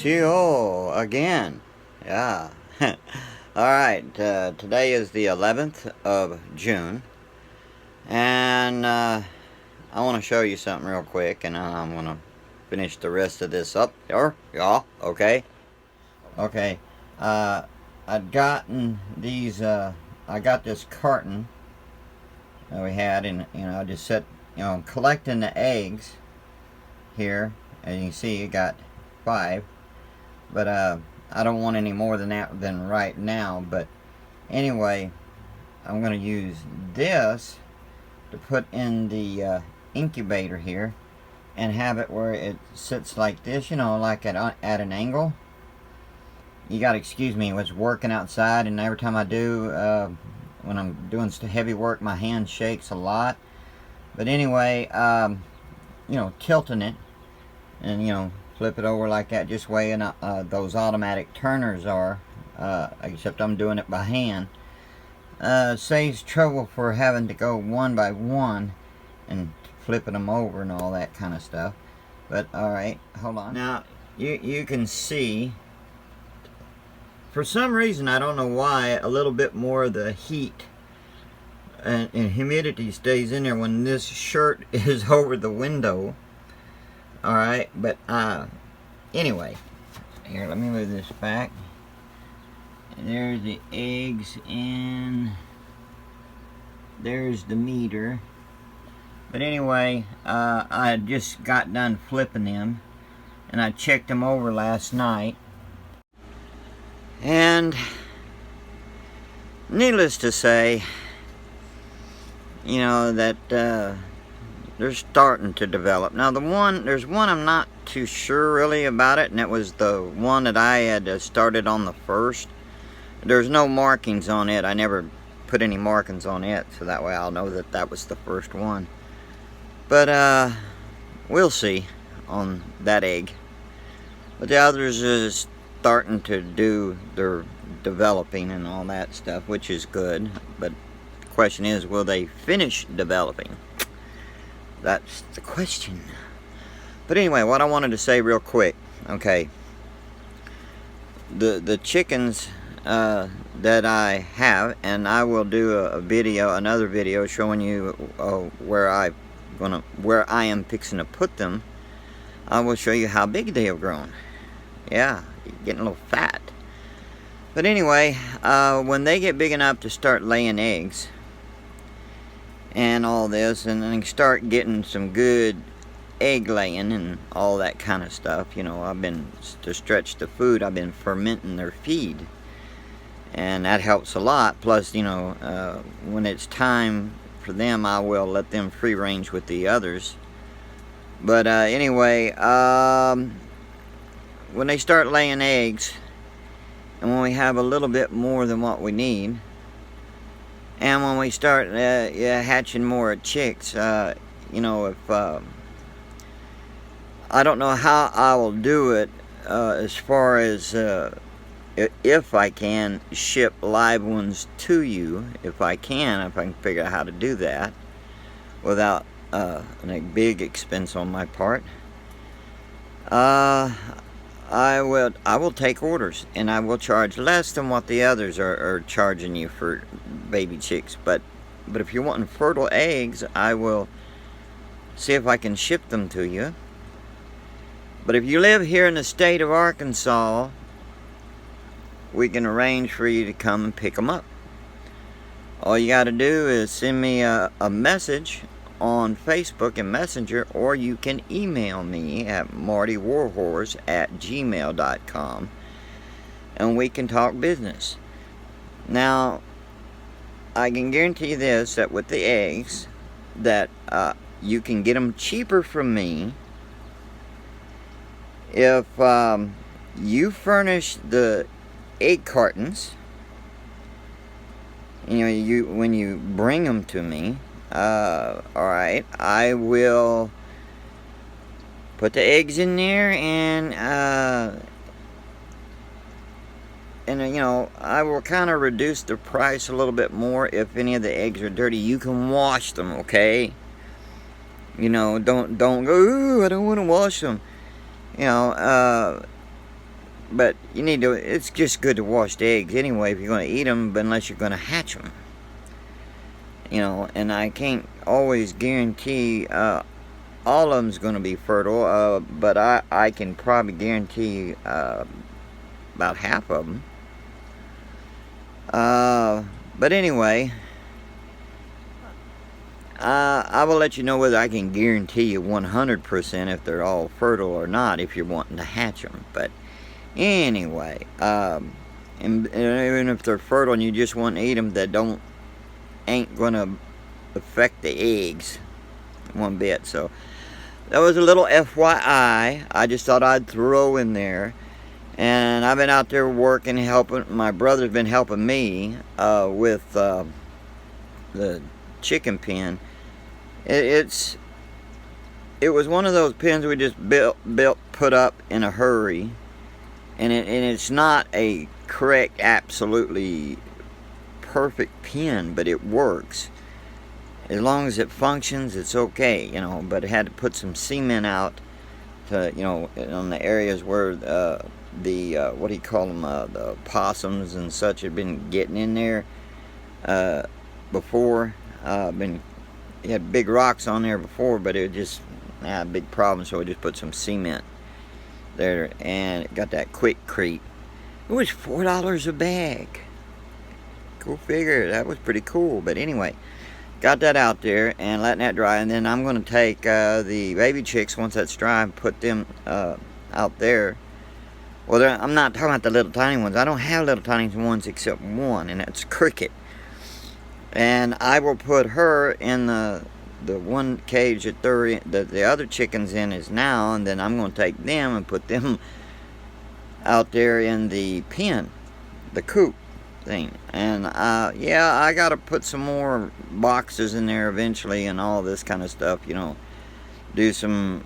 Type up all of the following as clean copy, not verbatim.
you all again. Yeah. Alright, today is the 11th of June. And I want to show you something real quick. And I'm going to finish the rest of this up here. Yeah, okay. Okay. I'd gotten these, I got this carton that we had. And, I just set, collecting the eggs here. As you can see, you got 5. But I don't want any more than that than right now. But anyway, I'm going to use this to put in the incubator here and have it where it sits like this, like at an angle. You got to excuse me, I was working outside, and every time I do, when I'm doing heavy work, my hand shakes a lot. But anyway, tilting it and flip it over like that, just weighing those automatic turners are, except I'm doing it by hand. Saves trouble for having to go one by one and flipping them over and all that kind of stuff. But alright, hold on. Now you can see, for some reason, I don't know why, a little bit more of the heat and humidity stays in there when this shirt is over the window. Alright, but anyway, here, let me move this back. There's the eggs, and there's the meter. But anyway, I just got done flipping them, and I checked them over last night. And needless to say, that they're starting to develop. Now there's one I'm not too sure really about it, and that was the one that I had started on the first. There's no markings on it. I never put any markings on it, so that way I'll know that that was the first one. But we'll see on that egg. But the others is starting to do their developing and all that stuff, which is good. But the question is, will they finish developing? That's the question. But anyway, what I wanted to say real quick, okay, the chickens that I have, and I will do another video showing you where I am fixing to put them. I will show you how big they have grown. Yeah, getting a little fat. But anyway, when they get big enough to start laying eggs and all this, and then start getting some good egg laying and all that kind of stuff, I've been, to stretch the food, I've been fermenting their feed, and that helps a lot. Plus, when it's time for them, I will let them free range with the others. But anyway, when they start laying eggs, and when we have a little bit more than what we need, and when we start hatching more chicks, if I don't know how I will do it, as far as if I can ship live ones to you, if I can figure out how to do that without a big expense on my part. I will take orders, and I will charge less than what the others are charging you for baby chicks. But if you're wanting fertile eggs, I will see if I can ship them to you. But if you live here in the state of Arkansas, we can arrange for you to come and pick them up. All you got to do is send me a message on Facebook and Messenger, or you can email me at martywarhorse@gmail.com, and we can talk business. Now, I can guarantee you this, that with the eggs, that you can get them cheaper from me if you furnish the egg cartons. When you bring them to me. Alright, I will put the eggs in there, and I will kind of reduce the price a little bit more. If any of the eggs are dirty, you can wash them, okay? Don't go, ooh, I don't want to wash them. but you need to, it's just good to wash the eggs anyway if you're going to eat them, but unless you're going to hatch them. You know, and I can't always guarantee all of them's going to be fertile, but I can probably guarantee about half of them. But anyway, I will let you know whether I can guarantee you 100% if they're all fertile or not if you're wanting to hatch them. But anyway, and even if they're fertile and you just want to eat them, that ain't going to affect the eggs one bit. So that was a little FYI. I just thought I'd throw in there. And I've been out there working, helping. My brother's been helping me with the chicken pen. It was one of those pens we just put up in a hurry, and it's not a correct, absolutely perfect pen, but it works. As long as it functions, it's okay, you know. But it had to put some cement out to, you know, on the areas where what do you call them, the possums and such had been getting in there before. It had big rocks on there before, but it just had a big problem, so we just put some cement there, and it got that Quikrete. It was $4 a bag. Go figure. That was pretty cool. But anyway, got that out there and letting that dry, and then I'm going to take the baby chicks once that's dry and put them out there. Well, I'm not talking about the little tiny ones. I don't have little tiny ones except one, and that's Cricket. And I will put her in the one cage that the other chickens in is now, and then I'm going to take them and put them out there in the pen, the coop thing. And yeah, I got to put some more boxes in there eventually and all this kind of stuff, you know. Do some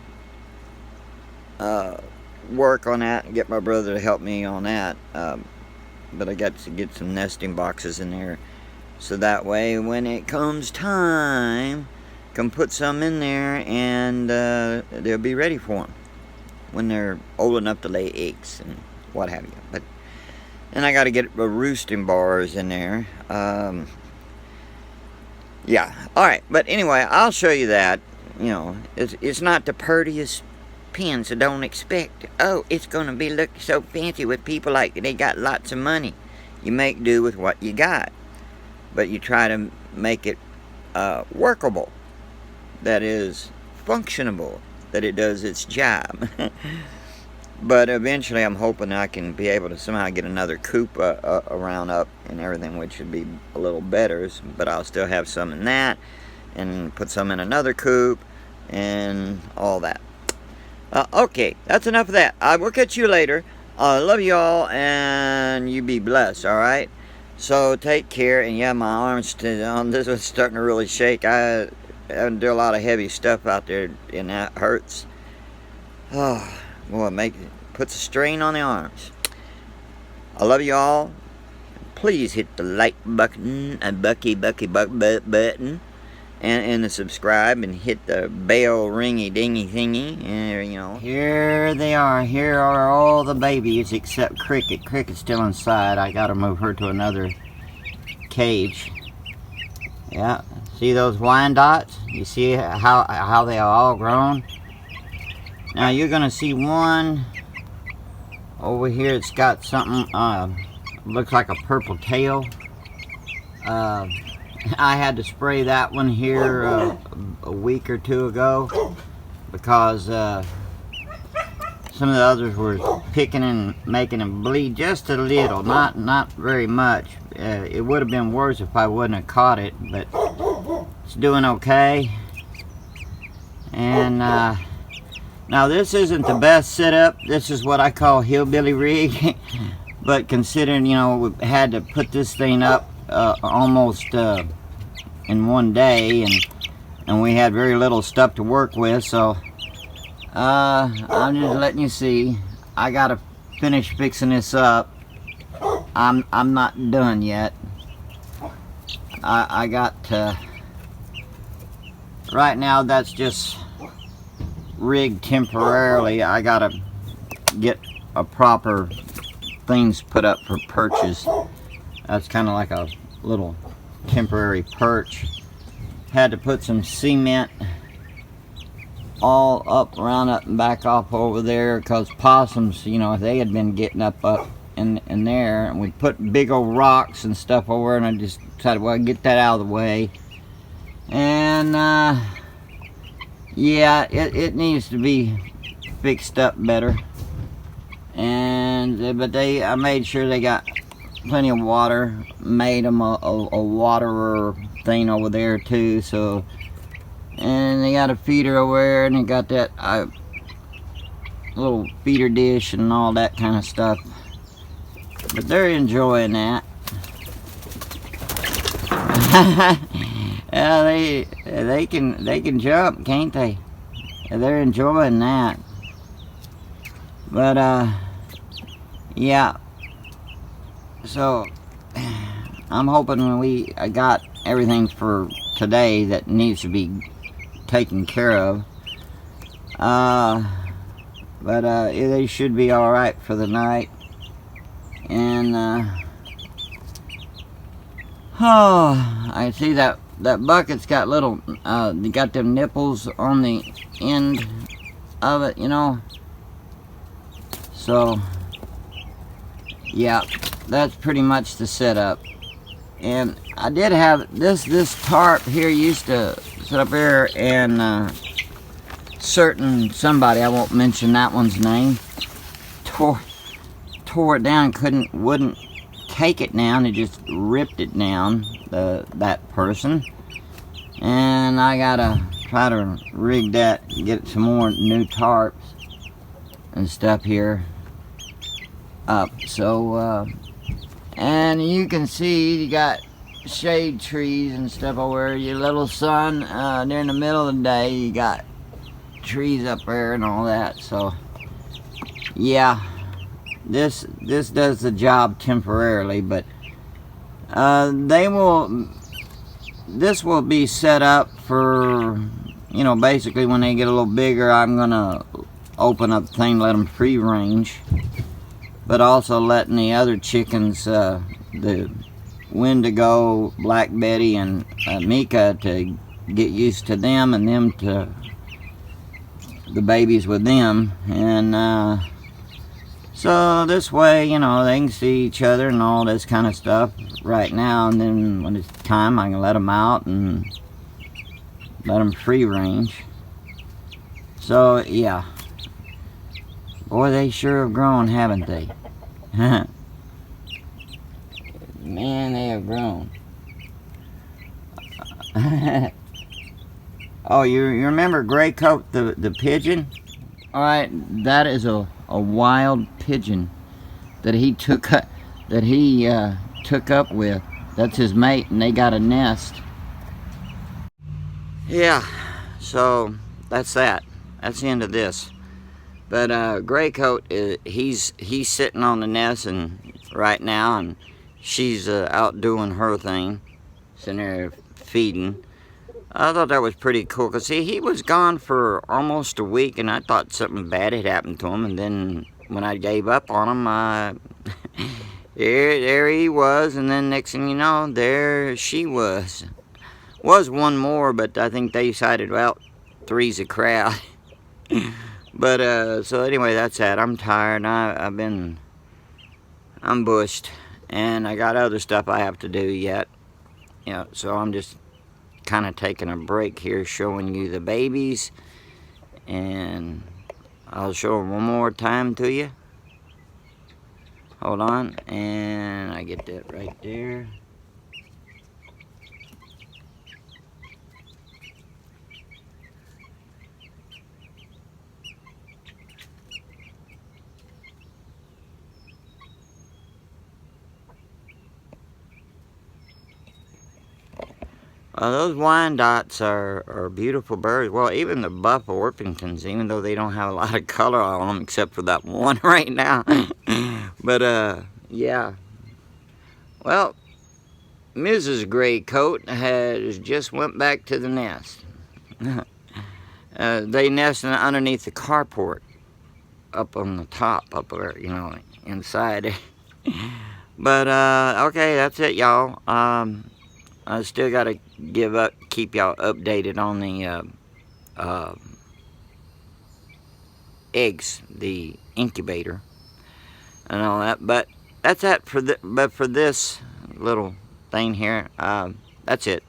work on that and get my brother to help me on that. But I got to get some nesting boxes in there, so that way when it comes time, can put some in there and they'll be ready for them when they're old enough to lay eggs and what have you. But and I got to get the roosting bars in there. Yeah, alright, but anyway, I'll show you that. You know, it's not the prettiest pen, so don't expect, oh, it's going to be look so fancy with people like they got lots of money. You make do with what you got, but you try to make it workable, that is functionable, that it does its job. But eventually I'm hoping I can be able to somehow get another coop around up and everything, which would be a little better, but I'll still have some in that and put some in another coop and all that. Okay, that's enough of that. I will catch you later. I love you all, and you be blessed, alright? So, take care, and yeah, my arms, this was starting to really shake. I do a lot of heavy stuff out there, and that hurts. Oh, boy, it puts a strain on the arms. I love you all. Please hit the like button, and button. And the subscribe, and hit the bell ringy dingy thingy, and you know. Here they are. Here are all the babies except Cricket. Cricket's still inside. I gotta move her to another cage. Yeah, see those Wyandottes? You see how they are all grown? Now you're gonna see one over here. It's got something looks like a purple tail. I had to spray that one here a week or two ago because some of the others were picking and making them bleed just a little, not very much. It would have been worse if I wouldn't have caught it, but it's doing okay. And now this isn't the best setup. This is what I call hillbilly rig. But considering, you know, we had to put this thing up almost in one day, and we had very little stuff to work with, so I'm just letting you see. I gotta finish fixing this up. I'm not done yet. I got to, right now that's just rigged temporarily. I gotta get a proper things put up for perches. That's kind of like a little temporary perch. Had to put some cement all up, around, up and back off over there, because possums, you know, they had been getting up in there, and we put big old rocks and stuff over, and I just decided, well, get that out of the way. And yeah, it needs to be fixed up better. And but I made sure they got plenty of water, made them a waterer thing over there too. So, and they got a feeder over there, and they got that little feeder dish and all that kind of stuff. But they're enjoying that. Yeah, they can jump, can't they? They're enjoying that. But yeah. So I'm hoping when I got everything for today that needs to be taken care of. But they should be all right for the night. And oh, I see that bucket's got little, they got them nipples on the end of it, you know. So, yeah, that's pretty much the setup. And I did have this tarp here used to sit up here, and somebody, I won't mention that one's name, tore it down, wouldn't take it down. It just ripped it down, that person. And I gotta try to rig that, get some more new tarps and stuff here up. So and you can see you got shade trees and stuff over your little sun. During the middle of the day, you got trees up there and all that. So yeah, this does the job temporarily, but this will be set up for, you know, basically when they get a little bigger, I'm gonna open up the thing, let them free range, but also letting the other chickens, the Wendigo, Black Betty, and Mika, to get used to them, and them to the babies with them. And so this way, you know, they can see each other and all this kind of stuff right now, and then when it's time, I can let them out and let them free range. So yeah, boy, they sure have grown, haven't they? Man, they have grown. Oh, you remember Gray Coat, the pigeon? All right, that is a wild pigeon that he took up with. That's his mate, and they got a nest. Yeah, so that's that. That's the end of this. But Gray Coat, he's sitting on the nest and right now, and she's out doing her thing, sitting there feeding. I thought that was pretty cool, because see, he was gone for almost a week, and I thought something bad had happened to him, and then when I gave up on him, there he was, and then next thing you know, there she was. Was one more, but I think they decided, well, three's a crowd. But so anyway, that's that. I'm tired. I'm bushed, and I got other stuff I have to do yet. You know, so I'm just kind of taking a break here, showing you the babies, and I'll show them one more time to you. Hold on, and I get that right there. Those Wyandottes are beautiful birds. Well, even the Buff Orpingtons, even though they don't have a lot of color on them, except for that one right now. But, yeah. Well, Mrs. Gray Coat has just went back to the nest. They nest underneath the carport, up on the top, up there, you know, inside. But, okay, that's it, y'all. I still got to keep y'all updated on the eggs, the incubator, and all that. But that's it for this little thing here. That's it.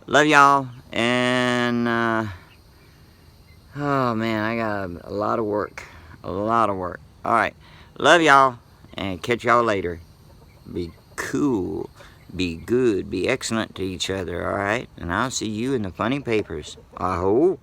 Love y'all, and oh man, I got a lot of work. A lot of work. Alright. Love y'all, and catch y'all later. Be cool. Be good. Be excellent to each other, alright? And I'll see you in the funny papers. Aho.